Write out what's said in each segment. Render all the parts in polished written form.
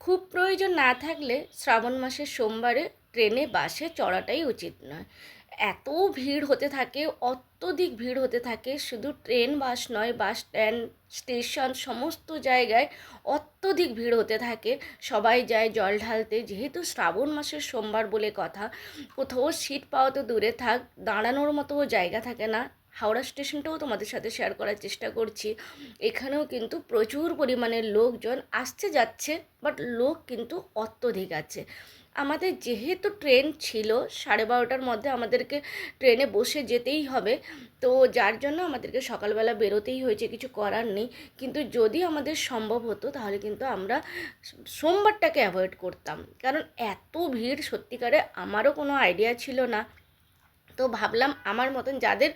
খুব প্রয়োজন না থাকলে শ্রাবণ মাসের সোমবারে ট্রেনে বাসে চড়াটাই উচিত নয়। এত ভিড় হতে থাকে, অত্যধিক ভিড় হতে থাকে। শুধু ট্রেন বাস নয়, বাস স্ট্যান্ড, স্টেশন, সমস্ত জায়গায় অত্যধিক ভিড় হতে থাকে। সবাই যায় জল ঢালতে। যেহেতু শ্রাবণ মাসের সোমবার বলে কথা, কোথাও সিট পাওয়া তো দূরে থাক, দাঁড়ানোর মতো জায়গা থাকে না। হাওড়া স্টেশনটাও তোমাদের সাথে শেয়ার করার চেষ্টা করছি। এখানেও কিন্তু প্রচুর পরিমাণে লোকজন আসছে যাচ্ছে, বাট লোক কিন্তু অত্যধিক আছে। আমাদের যেহেতু ট্রেন ছিল 12:30টার মধ্যে, আমাদেরকে ট্রেনে বসে যেতেই হবে। তো যার জন্য আমাদেরকে সকালবেলা বেরোতেই হয়েছে, কিছু করার নেই। কিন্তু যদি আমাদের সম্ভব হতো তাহলে কিন্তু আমরা সোমবারটাকে অ্যাভয়েড করতাম, কারণ এত ভিড় সত্যিকারে আমারও কোনো আইডিয়া ছিল না। তো ভাবলাম আমার মতন যাদের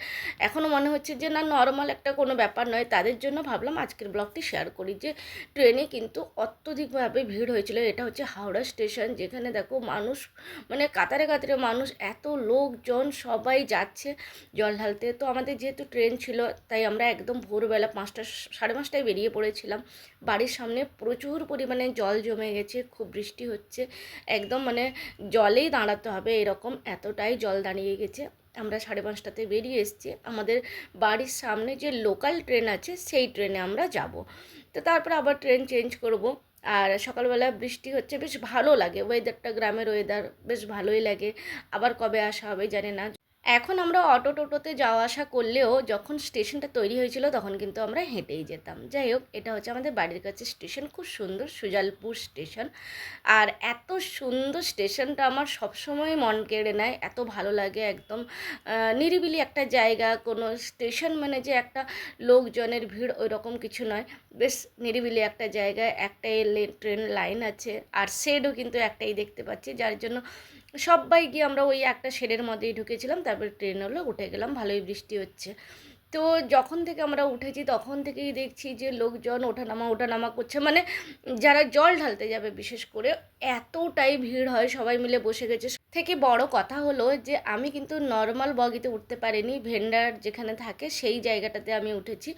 এখনও মনে হচ্ছে যে না নর্মাল একটা কোনো ব্যাপার নয়, তাদের জন্য ভাবলাম আজকের ব্লগটি শেয়ার করি যে ট্রেনে কিন্তু অত্যধিকভাবে ভিড় হয়েছিল। এটা হচ্ছে হাওড়া স্টেশন, যেখানে দেখো মানুষ মানে কাতারে কাতারে মানুষ, এত লোকজন, সবাই যাচ্ছে জল ঢালতে। তো আমাদের যেহেতু ট্রেন ছিল তাই আমরা একদম ভোরবেলা 5টা, 5:30টায় বেরিয়ে পড়েছিলাম। বাড়ির সামনে প্রচুর পরিমাণে জল জমে গেছে, খুব বৃষ্টি হচ্ছে, একদম মানে জলেই দাঁড়াতে হবে এরকম, এতটাই জল দাঁড়িয়ে গেছে। আমরা 5:30টাতে বেরিয়ে এসেছি। আমাদের বাড়ির সামনে যে লোকাল ট্রেন আছে সেই ট্রেনে আমরা যাব। তো তারপর আবার ট্রেন চেঞ্জ করব। আর সকালবেলা বৃষ্টি হচ্ছে, বেশ ভালো লাগে ওয়েদারটা, গ্রামের ওয়েদার বেশ ভালোই লাগে। আবার কবে আসা হবে জানি না। এখন আমরা অটো টোটোতে যাওয়া আসা করলেও যখন স্টেশনটা তৈরি হয়েছিল তখন কিন্তু আমরা হেঁটেই যেতাম। যাই হোক, এটা হচ্ছে আমাদের বাড়ির কাছে স্টেশন, খুব সুন্দর, সুজালপুর স্টেশন। আর এত সুন্দর স্টেশনটা আমার সবসময় মন কেড়ে নেয়, এত ভালো লাগে। একদম নিরিবিলি একটা জায়গা, কোনো স্টেশন মানে যে একটা লোকজনের ভিড় ওই রকম কিছু নয়। বেশ নিরিবিলি একটা জায়গায়, একটাই ট্রেন লাইন আছে, আর শেডও কিন্তু একটাই দেখতে পাচ্ছি, যার জন্য সবাই গিয়ে আমরা ওই একটা শেডের মধ্যেই ঢুকেছিলাম। তারপরে ট্রেন হলো, উঠে গেলাম। ভালোই বৃষ্টি হচ্ছে। তো যখন থেকে আমরা উঠেছি তখন থেকেই দেখছি যে লোকজন ওঠানামা করছে, মানে যারা জল ঢালতে যাবে বিশেষ করে এতটাই ভিড় হয়, সবাই মিলে বসে গেছে। থেকে বড় কথা হলো যে আমি কিন্তু নর্মাল বগিতে উঠতে পারিনি, ভেন্ডার যেখানে থাকে সেই জায়গাটাতে আমি উঠেছি।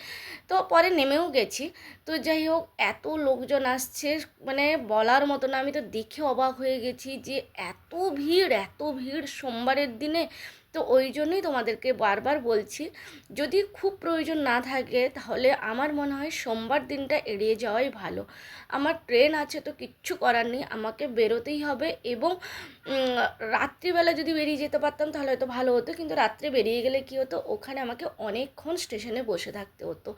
তো পরে নেমেও গেছি। তো যাই হোক, এত লোকজন আসছে মানে বলার মতো না। আমি তো দেখে অবাক হয়ে গেছি যে এত ভিড় সোমবারের দিনে। তো ওই জন্যই তোমাদেরকে বারবার বলছি, যদি খুব প্রয়োজন না থাকে তাহলে আমার মনে হয় সোমবার দিনটা এড়িয়ে যাওয়াই ভালো। আমার ট্রেন আছে তো কিচ্ছু করার নেই, আমাকে বেরোতেই হবে। এবং রাত্রিবেলা যদি বেরিয়ে যেতে পারতাম তাহলে হয়তো ভালো হতো, কিন্তু রাত্রে বেরিয়ে গেলে কী হতো, ওখানে আমাকে অনেকক্ষণ স্টেশনে বসে থাকতে হতো।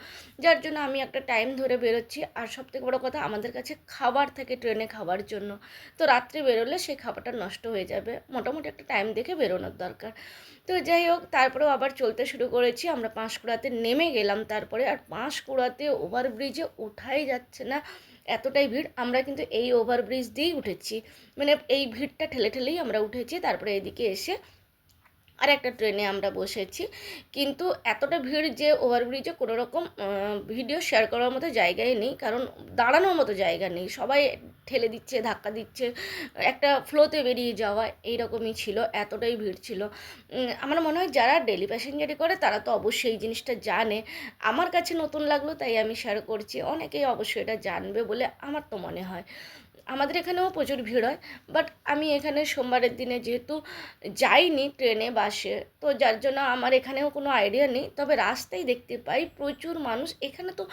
যার জন্য আমি একটা টাইম ধরে বেরোচ্ছি। আর সবথেকে বড়ো কথা, আমাদের কাছে খাবার থাকে ট্রেনে খাওয়ার জন্য। তো রাত্রে বেরোলে সেই খাবারটা নষ্ট হয়ে যাবে, মোটামুটি একটা টাইম দেখে বেরোনোর দরকার। তো যাই হোক, তারপরেও আবার চলতে শুরু করেছি। আমরা পাঁশকুড়াতে নেমে গেলাম তারপরে, আর পাঁশকুড়াতে ওভারব্রিজে ওঠাই যাচ্ছে না, এতটাই ভিড়। আমরা কিন্তু এই ওভারব্রিজ দিয়েই উঠেছি, মানে এই ভিড়টা ঠেলে ঠেলেই আমরা উঠেছি। তারপরে এদিকে এসে আর একটা ট্রেনে আমরা বসেছি। কিন্তু এতটা ভিড় যে ওভারব্রিজে কোনো রকম ভিডিও শেয়ার করার মতো জায়গাই নেই, কারণ দাঁড়ানোর মতো জায়গা নেই, সবাই ঠেলে দিচ্ছে, ধাক্কা দিচ্ছে, একটা ফ্লোতে বেরিয়ে যাওয়া এইরকমই ছিল, এতটাই ভিড় ছিল। আমার মনে হয় যারা ডেলি প্যাসেঞ্জারি করে তারা তো অবশ্যই এই জিনিসটা জানে। আমার কাছে নতুন লাগলো তাই আমি শেয়ার করছি, অনেকেই অবশ্যই এটা জানবে বলে আমার তো মনে হয়। আমাদের এখানেও প্রচুর ভিড় হয়, বাট আমি এখানে সোমবারের দিনে যেহেতু যাইনি ট্রেনে বাসে, তো যার জন্য আমার এখানেও কোনো আইডিয়া নেই। তবে রাস্তায় দেখতে পাই প্রচুর মানুষ। এখানে তো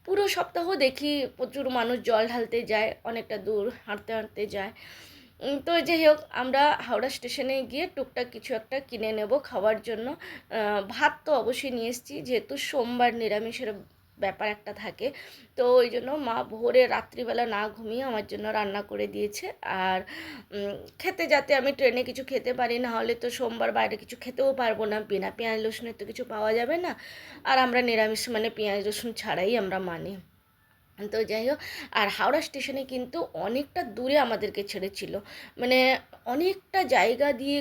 পুরো সপ্তাহ দেখি প্রচুর মানুষ জল ঢালতে যায়, অনেকটা দূর হাঁটতে হাঁটতে যায়। তো যাই হোক, আমরা হাওড়া স্টেশনে গিয়ে টুকটাক কিছু একটা কিনে নেব খাওয়ার জন্য। ভাত তো অবশ্যই নিয়ে এসেছি, যেহেতু সোমবার নিরামিষের ব্যাপার একটা থাকে। তো ওই জন্য মা ভোরে রাত্রিবেলা না ঘুমিয়ে আমার জন্য রান্না করে দিয়েছে। আর খেতে, যাতে আমি ট্রেনে কিছু খেতে পারি, না হলে তো সোমবার বাইরে কিছু খেতেও পারবো না, বিনা পেঁয়াজ রসুনের তো কিছু পাওয়া যাবে না। আর আমরা নিরামিষ মানে পেঁয়াজ রসুন ছাড়াই আমরা মানি। তো যাই হোক, আর হাওড়া স্টেশনে কিন্তু অনেকটা দূরে আমাদেরকে ছেড়েছিল, মানে অনেকটা জায়গা দিয়ে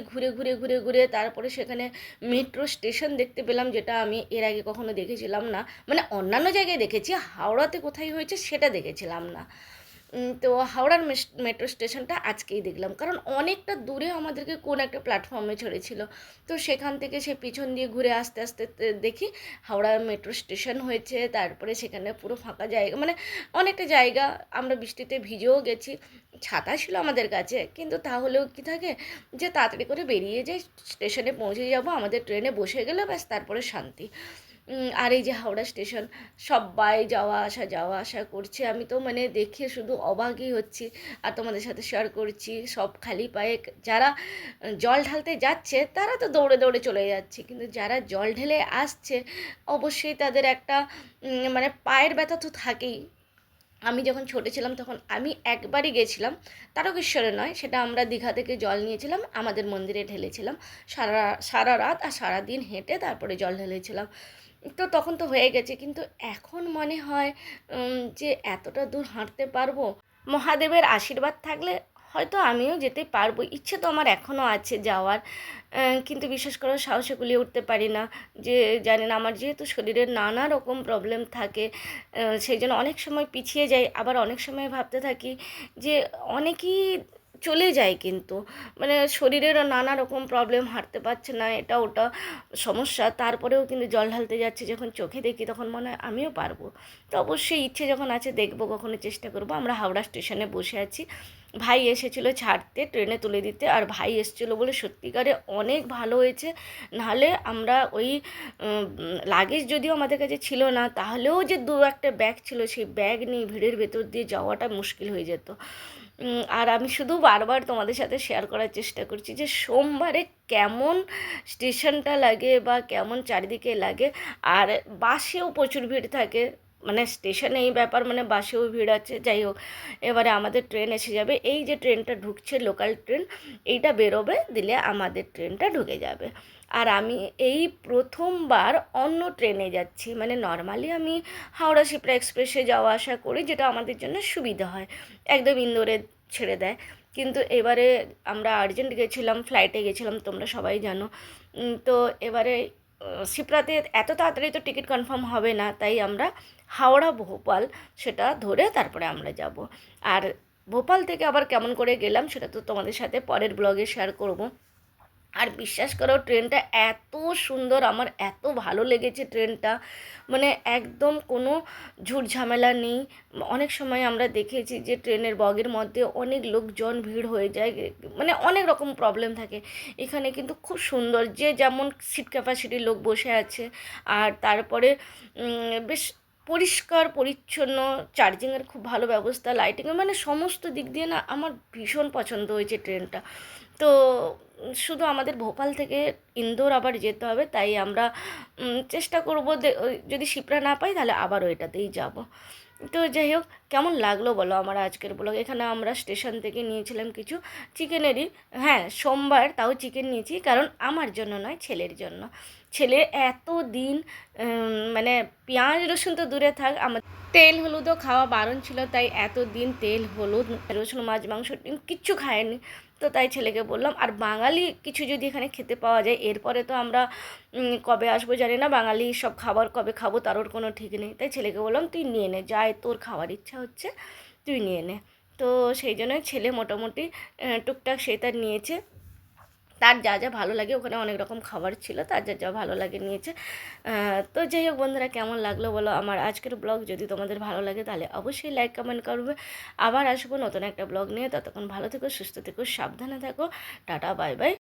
ঘুরে তারপরে সেখানে মেট্রো স্টেশন দেখতে পেলাম, যেটা আমি এর আগে কখনো দেখেছিলাম না। মানে অন্যান্য জায়গায় দেখেছি, হাওড়াতে কোথায় হয়েছে সেটা দেখেছিলাম না। তো হাওড়ার মেট্রো স্টেশনটা আজকেই দেখলাম, কারণ অনেকটা দূরে আমাদেরকে কোন একটা প্ল্যাটফর্মে ছেড়েছিল। তো সেখান থেকে সে পিছন দিয়ে ঘুরে আস্তে আস্তে দেখি হাওড়া মেট্রো স্টেশন হয়েছে। তারপরে সেখানে পুরো ফাঁকা জায়গা, মানে অনেকটা জায়গা, আমরা বৃষ্টিতে ভিজেও গেছি, ছাতা ছিল আমাদের কাছে, কিন্তু তাহলেও কি থাকে যে তাড়াতাড়ি করে বেরিয়ে যাই, স্টেশনে পৌঁছে যাব, আমাদের ট্রেনে বসে গেলে ব্যাস তারপরে শান্তি। আর এই যে হাওড়া স্টেশন, সবাই যাওয়া আসা করছে, আমি তো মানে দেখে শুধু অবাকই হচ্ছি, আর তোমাদের সাথে শেয়ার করছি। সব খালি পায়ে, যারা জল ঢালতে যাচ্ছে তারা তো দৌড়ে দৌড়ে চলে যাচ্ছে, কিন্তু যারা জল ঢেলে আসছে অবশ্যই তাদের একটা মানে পায়ের ব্যথা তো থাকেই। আমি যখন ছোটো ছিলাম তখন আমি একবারই গেছিলাম, তারকেশ্বরে নয়, সেটা আমরা দীঘা থেকে জল নিয়েছিলাম, আমাদের মন্দিরে ঢেলেছিলাম, সারা সারা রাত আর সারা দিন হেঁটে তারপরে জল ঢেলেছিলাম। তো তখন তো হয়ে গেছে, কিন্তু এখন মনে হয় যে এতটা দূর হাঁটতে পারবো, মহাদেবের আশীর্বাদ থাকলে হয়তো আমিও যেতে পারবো। ইচ্ছে তো আমার এখনও আছে যাওয়ার, কিন্তু বিশেষ করে সাহসে কুলিয়ে উঠতে পারি না। যে জানি না, আমার যেহেতু শরীরের নানা রকম প্রবলেম থাকে, সেই জন্য অনেক সময় পিছিয়ে যাই, আবার অনেক সময় ভাবতে থাকি যে অনেকেই চলে যায়, কিন্তু মানে শরীরের নানা রকম প্রবলেম, হাঁটতে পারছে না, এটা ওটা সমস্যা, তারপরেও কিন্তু জল ঢালতে যাচ্ছে, যখন চোখে দেখি তখন মনে হয় আমিও পারবো। তো অবশ্যই ইচ্ছে যখন আছে দেখবো, কখনো চেষ্টা করবো। আমরা হাওড়া স্টেশনে বসে আছি, ভাই এসেছিলো ছাড়তে, ট্রেনে তুলে দিতে, আর ভাই এসেছিলো বলে সত্যিকারে অনেক ভালো হয়েছে। নাহলে আমরা ওই লাগেজ যদিও আমাদের কাছে ছিল না, তাহলেও যে দু একটা ব্যাগ ছিল, সেই ব্যাগ নিয়ে ভিড়ের ভেতর দিয়ে যাওয়াটা মুশকিল হয়ে যেত। আর আমি শুধু বারবার তোমাদের সাথে শেয়ার করার চেষ্টা করছি যে সোমবারে কেমন স্টেশনটা লাগে বা কেমন চারিদিকে লাগে। আর বাসেও প্রচুর ভিড় থাকে, মানে স্টেশনে এই ব্যাপার, মানে বাসেও ভিড় আছে। যাই হোক, এবারে আমাদের ট্রেন এসে যাবে, এই যে ট্রেনটা ঢুকছে লোকাল ট্রেন, এইটা বেরোবে, দিলে আমাদের ট্রেনটা ঢুকে যাবে। আর আমি এই প্রথমবার অন্য ট্রেনে যাচ্ছি, মানে নর্মালি আমি হাওড়া শিপ্রা এক্সপ্রেসে যাওয়া আসা করি, যেটা আমাদের জন্য সুবিধা হয়, একদম ইন্দোরে ছেড়ে দেয়। কিন্তু এবারে আমরা আর্জেন্ট গেছিলাম, ফ্লাইটে গেছিলাম, তোমরা সবাই জানো। তো এবারে শিপ্রাতে এত তাড়াতাড়ি তো টিকিট কনফার্ম হবে না, তাই আমরা হাওড়া ভোপাল সেটা ধরে তারপরে আমরা যাব। আর ভোপাল থেকে আবার কেমন করে গেলাম সেটা তো তোমাদের সাথে পরের ব্লগে শেয়ার করব। আর বিশ্বাস করো, ট্রেনটা এত সুন্দর, আমার এত ভালো লেগেছে ট্রেনটা, মানে একদম কোনো ঝুট ঝামেলা নেই। অনেক সময় আমরা দেখেছি যে ট্রেনের বগির মধ্যে অনেক লোকজন ভিড় হয়ে যায়, মানে অনেক রকম প্রবলেম থাকে। এখানে কিন্তু খুব সুন্দর, যে যেমন সিট ক্যাপাসিটির লোক বসে আছে, আর তারপরে বেশ পরিষ্কার পরিচ্ছন্ন, চার্জিংয়ের খুব ভালো ব্যবস্থা, লাইটিংয়ের, মানে সমস্ত দিক দিয়ে না আমার ভীষণ পছন্দ হয়েছে ট্রেনটা। তো শুধু আমাদের ভোপাল থেকে ইন্দোর আবার যেতে হবে, তাই আমরা চেষ্টা করব, যদি শিপ্রা না পাই তাহলে আবার ওইটাতেই যাব। তো যাই হোক, কেমন লাগলো বলো আমার আজকের ব্লগ। এখানে আমরা স্টেশন থেকে নিয়েছিলাম কিছু চিকেনেরই, হ্যাঁ সোমবার তাও চিকেন নিয়েছি, কারণ আমার জন্য নয়, ছেলের জন্য। ছেলে এত দিন মানে পেঁয়াজ রসুন তো দূরে থাক, আমার তেল হলুদও খাওয়া বারণ ছিল, তাই এত দিন তেল হলুদ রসুন মাছ মাংস ডিম কিচ্ছু খায়নি। তো তাই ছেলেকে বললাম, আর বাঙালি কিছু যদি এখানে খেতে পাওয়া যায়, এরপরে তো আমরা কবে আসবো জানি না, বাঙালি সব খাবার কবে খাবো তারও কোনো ঠিক নেই। তাই ছেলেকে বললাম তুই নিয়ে নে, যাই তোর খাওয়ার ইচ্ছা হচ্ছে তুই নিয়ে নে। তো সেই জন্যই ছেলে মোটামুটি টুকটাক সে তার নিয়েছে, তার যা যা ভালো লাগে, ওখানে অনেক রকম খাবার ছিল, তার যা যা ভালো লাগে নিয়েছে। তো যাই হোক বন্ধুরা, কেমন লাগলো বলো আমার আজকের ব্লগ। যদি তোমাদের ভালো লাগে তাহলে অবশ্যই লাইক কমেন্ট করবে। আবার আসবো নতুন একটা ব্লগ নিয়ে, ততক্ষণ ভালো থেকো, সুস্থ থেকো, সাবধানে থাকো, টাটা বাই বাই।